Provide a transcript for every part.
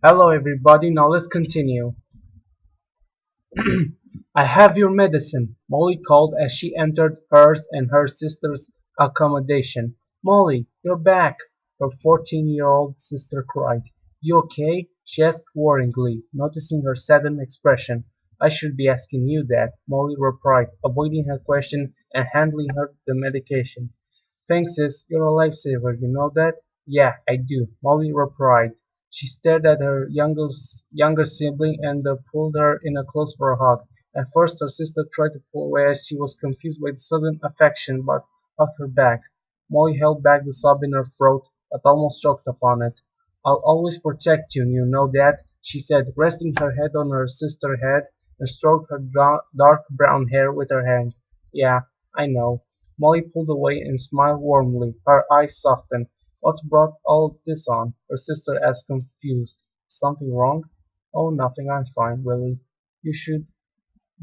Hello everybody, now let's continue. I have your medicine, Molly called as she entered hers and her sister's accommodation. Molly, you're back, her 14-year-old sister cried. You okay? She asked worriedly, noticing her saddened expression. I should be asking you that, Molly replied, avoiding her question and handing her the medication. Thanks, sis. You're a lifesaver, you know that? Yeah, I do, Molly replied. She stared at her younger sibling and pulled her in close for a hug. At first her sister tried to pull away as she was confused by the sudden affection but hugged her back. Molly held back the sob in her throat but almost choked upon it. I'll always protect you know that, she said, resting her head on her sister's head and stroked her dark brown hair with her hand. Yeah, I know. Molly pulled away and smiled warmly. Her eyes softened. What's brought all this on? Her sister asked confused. Something wrong? Oh, nothing, I'm fine, really. You should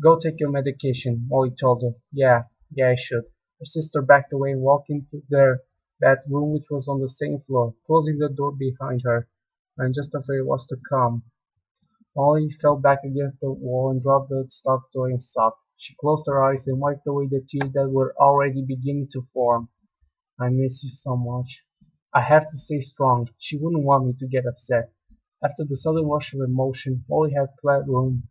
go take your medication, Molly told her. Yeah, I should. Her sister backed away and walked into their bedroom, which was on the same floor, closing the door behind her. I'm just afraid what's to come. Molly fell back against the wall and dropped the stuffed toy and sobbed. She closed her eyes and wiped away the tears that were already beginning to form. I miss you so much. I have to stay strong. She wouldn't want me to get upset. After the sudden rush of emotion, Molly had fled room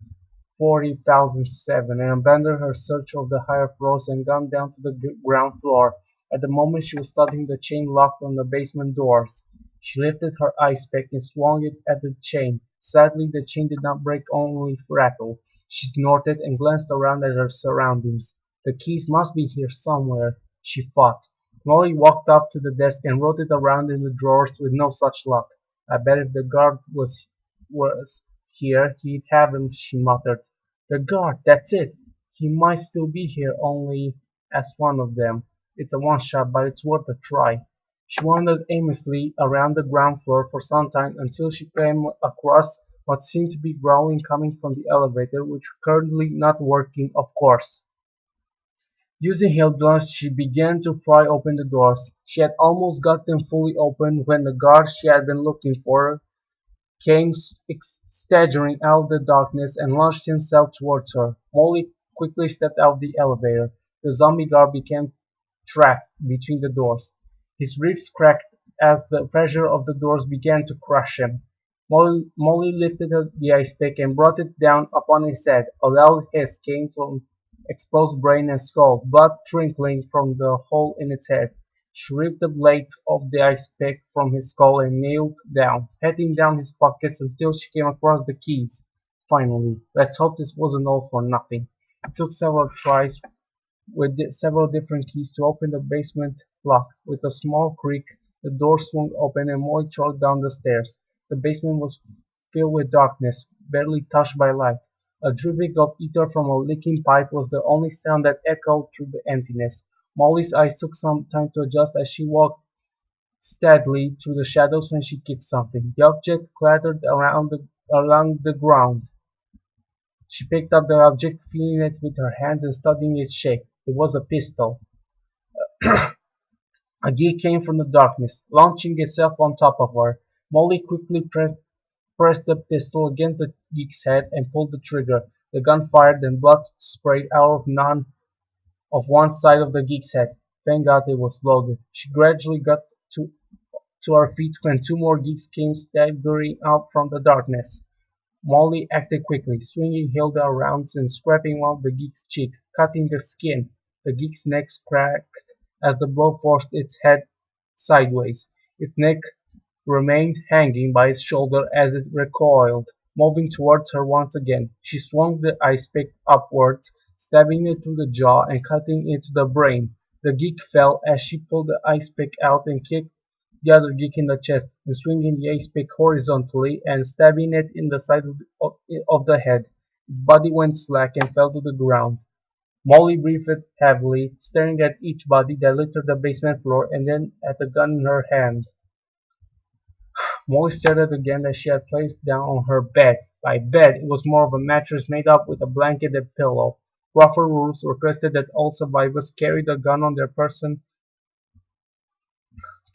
40,007 and abandoned her search of the higher floors and gone down to the ground floor. At the moment she was studying the chain locked on the basement doors. She lifted her ice pick and swung it at the chain. Sadly, the chain did not break, only rattle. She snorted and glanced around at her surroundings. The keys must be here somewhere, she thought. Molly walked up to the desk and wrote it around in the drawers with no such luck. I bet if the guard was here, he'd have him, she muttered. The guard, that's it. He might still be here, only as one of them. It's a one-shot, but it's worth a try. She wandered aimlessly around the ground floor for some time until she came across what seemed to be growling coming from the elevator, which was currently not working, of course. Using heel gloves, she began to pry open the doors. She had almost got them fully open when the guard she had been looking for came staggering out of the darkness and launched himself towards her. Molly quickly stepped out of the elevator. The zombie guard became trapped between the doors. His ribs cracked as the pressure of the doors began to crush him. Molly lifted the ice pick and brought it down upon his head. A loud hiss came from exposed brain and skull, blood trickling from the hole in its head. She ripped the blade of the ice pick from his skull and kneeled down, patting down his pockets until she came across the keys. Finally, let's hope this wasn't all for nothing. It took several tries with several different keys to open the basement lock. With a small creak, the door swung open and Molly trotted down the stairs. The basement was filled with darkness, barely touched by light. A dripping of ether from a leaking pipe was the only sound that echoed through the emptiness. Molly's eyes took some time to adjust as she walked steadily through the shadows when she kicked something. The object clattered along the ground. She picked up the object, feeling it with her hands and studying its shape. It was a pistol. A geek came from the darkness, launching itself on top of her. Molly quickly pressed the pistol against the geek's head and pulled the trigger. The gun fired and blood sprayed out of one side of the geek's head. Thank God it was loaded. She gradually got to, to her feet when two more geeks came staggering out from the darkness. Molly acted quickly, swinging Hilda around and scraping one of the geek's cheek, cutting the skin. The geek's neck cracked as the blow forced its head sideways. Its neck remained hanging by its shoulder as it recoiled, moving towards her once again. She swung the ice pick upwards, stabbing it through the jaw and cutting into the brain. The geek fell as she pulled the ice pick out and kicked the other geek in the chest, and swinging the ice pick horizontally and stabbing it in the side of the head. Its body went slack and fell to the ground. Molly breathed heavily, staring at each body that littered the basement floor and then at the gun in her hand. Molly stared at the gun that she had placed down on her bed. By bed, it was more of a mattress made up with a blanket and pillow. Rougher rules requested that all survivors carry the gun on their person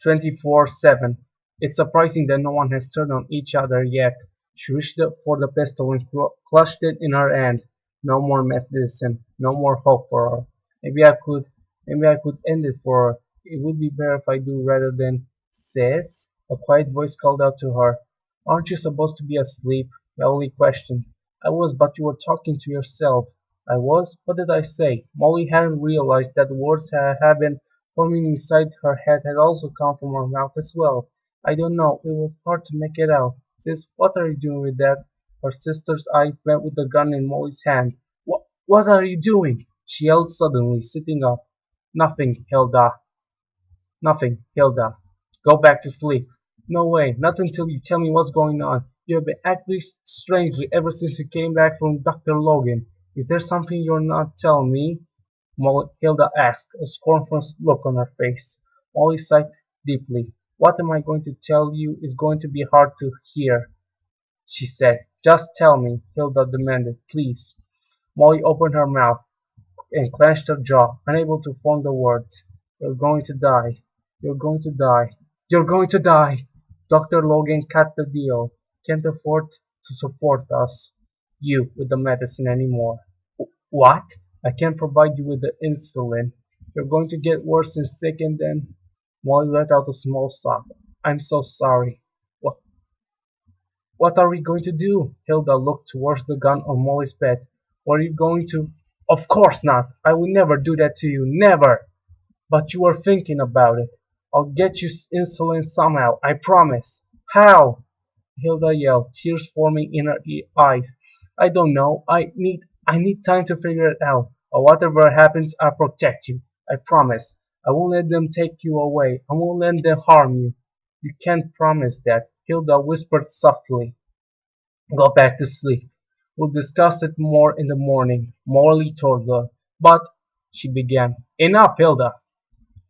24/7. It's surprising that no one has turned on each other yet. She reached for the pistol and clutched it in her hand. No more medicine, no more hope for her. Maybe I could, maybe I could end it for her. It would be better if I do rather than sis. A quiet voice called out to her. Aren't you supposed to be asleep? Molly questioned. I was, but you were talking to yourself. I was? What did I say? Molly hadn't realized that the words that had been forming inside her head had also come from her mouth as well. I don't know. It was hard to make it out. Sis, what are you doing with that? Her sister's eyes met with the gun in Molly's hand. What are you doing? She yelled suddenly, sitting up. Nothing, Hilda. Nothing, Hilda. Go back to sleep. No way, not until you tell me what's going on. You have been acting strangely ever since you came back from Dr. Logan. Is there something you're not telling me? Hilda asked, a scornful look on her face. Molly sighed deeply. What am I going to tell you is going to be hard to hear, she said. Just tell me, Hilda demanded, please. Molly opened her mouth and clenched her jaw, unable to form the words. You're going to die. You're going to die. You're going to die. Dr. Logan cut the deal. Can't afford to support us, you, with the medicine anymore. What? I can't provide you with the insulin. You're going to get worse and sick and then... Molly let out a small sob. I'm so sorry. What, what are we going to do? Hilda looked towards the gun on Molly's bed. What are you going to... Of course not. I will never do that to you. Never. But you are thinking about it. I'll get you insulin somehow. I promise. How? Hilda yelled, tears forming in her eyes. I don't know. I need time to figure it out. But whatever happens, I'll protect you. I promise. I won't let them take you away. I won't let them harm you. You can't promise that, Hilda whispered softly. Go back to sleep. We'll discuss it more in the morning, Morley told her. But, she began. Enough, Hilda.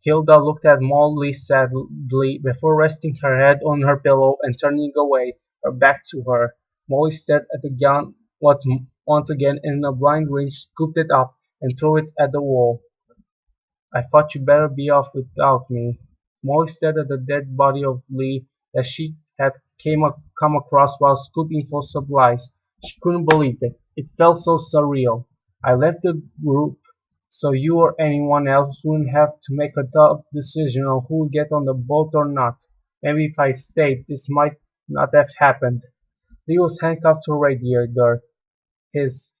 Hilda looked at Molly sadly before resting her head on her pillow and turning away, her back to her. Molly stared at the gun once again and in a blind rage scooped it up and threw it at the wall. I thought you'd better be off without me. Molly stared at the dead body of Lee that she had come across while scooping for supplies. She couldn't believe it. It felt so surreal. I left the group so you or anyone else wouldn't have to make a tough decision on who would get on the boat or not. Maybe if I stayed, this might not have happened. Lee was handcuffed to a radiator, his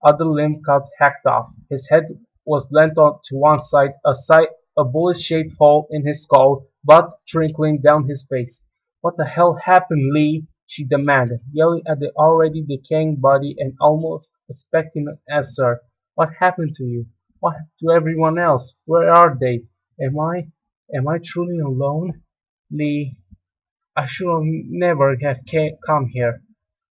other limb cut hacked off. His head was leant on to one side, a bullet-shaped hole in his skull, blood trickling down his face. What the hell happened, Lee? She demanded, yelling at the already decaying body and almost expecting an answer. What happened to you? What to everyone else? Where are they? Am I truly alone? Lee, I should have never have come here.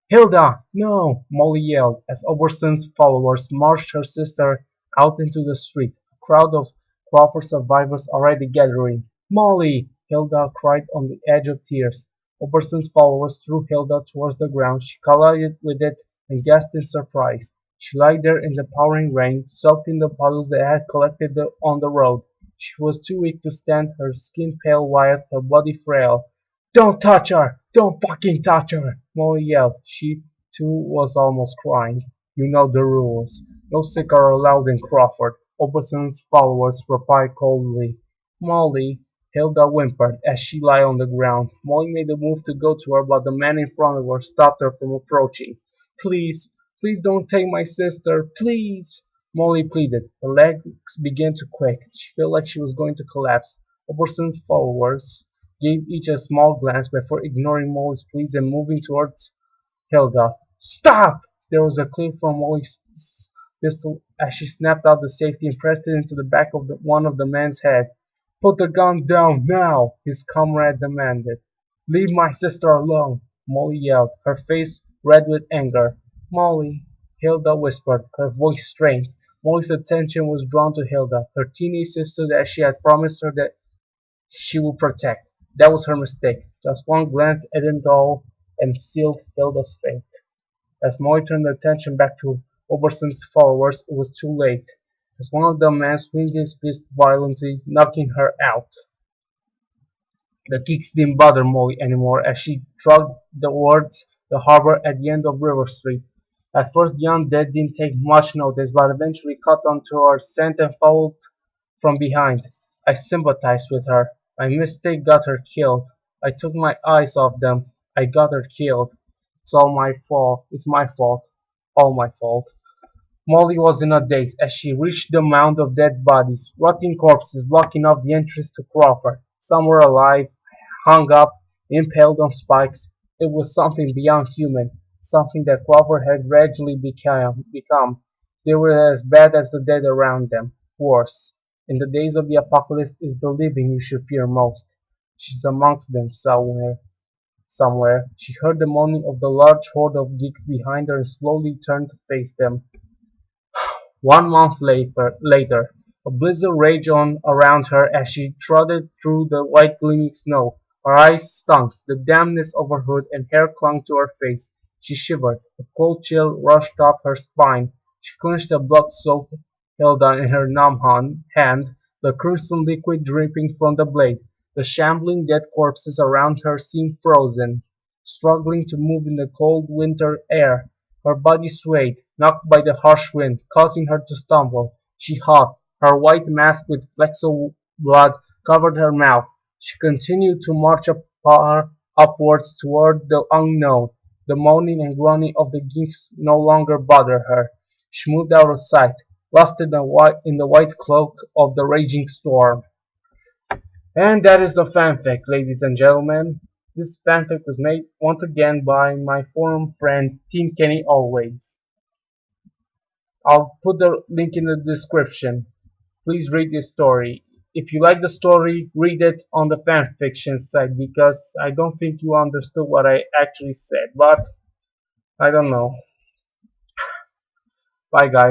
Hilda! No! Molly yelled as Oberson's followers marched her sister out into the street, a crowd of Crawford survivors already gathering. Molly! Hilda cried on the edge of tears. Oberson's followers threw Hilda towards the ground. She collided with it and gasped in surprise. She lay there in the pouring rain, soaked in the puddles that had collected on the road. She was too weak to stand, her skin pale white, her body frail. Don't touch her! Don't fucking touch her! Molly yelled. She, too, was almost crying. You know the rules. No sick are allowed in Crawford. Oberson's followers replied coldly. Molly, Hilda whimpered as she lay on the ground. Molly made a move to go to her, but the man in front of her stopped her from approaching. Please, please don't take my sister, please! Molly pleaded. Her legs began to quake. She felt like she was going to collapse. Oberson's followers gave each a small glance before ignoring Molly's pleas and moving towards Hilda. Stop! There was a click from Molly's pistol as she snapped out the safety and pressed it into the back of one of the men's head. Put the gun down now, his comrade demanded. Leave my sister alone, Molly yelled, her face red with anger. Molly, Hilda whispered, her voice strained. Molly's attention was drawn to Hilda, her teenage sister that she had promised her that she would protect. That was her mistake. Just one glance at it all and sealed Hilda's fate. As Molly turned her attention back to Oberson's followers, it was too late, as one of the men swung his fist violently, knocking her out. The kicks didn't bother Molly anymore as she shrugged the words the harbor at the end of River Street. At first the undead didn't take much notice, but eventually caught on to our scent and followed from behind. I sympathized with her. My mistake got her killed. I took my eyes off them. I got her killed. It's all my fault. It's my fault. All my fault. Molly was in a daze as she reached the mound of dead bodies, rotting corpses blocking off the entrance to Crawford. Some were alive, hung up, impaled on spikes. It was something beyond human, something that Crawford had gradually become. They were as bad as the dead around them, worse. In the days of the apocalypse, it's the living you should fear most. She's amongst them somewhere. She heard the moaning of the large horde of geeks behind her and slowly turned to face them. 1 month later, a blizzard raged on around her as she trotted through the white gleaming snow. Her eyes stung, the dampness of her hood and hair clung to her face. She shivered, a cold chill rushed up her spine. She clenched a blood-soaked hilt in her numb hand, the crimson liquid dripping from the blade. The shambling dead corpses around her seemed frozen, struggling to move in the cold winter air. Her body swayed, knocked by the harsh wind, causing her to stumble. She huffed. Her white mask with flecks of blood covered her mouth. She continued to march upwards toward the unknown. The moaning and groaning of the geese no longer bothered her. She moved out of sight, lost in the white cloak of the raging storm. And that is the fanfic, ladies and gentlemen. This fanfic was made once again by my forum friend Team Kenny Always. I'll put the link in the description. Please read this story. If you like the story, read it on the fanfiction site because I don't think you understood what I actually said, but I don't know. Bye guys.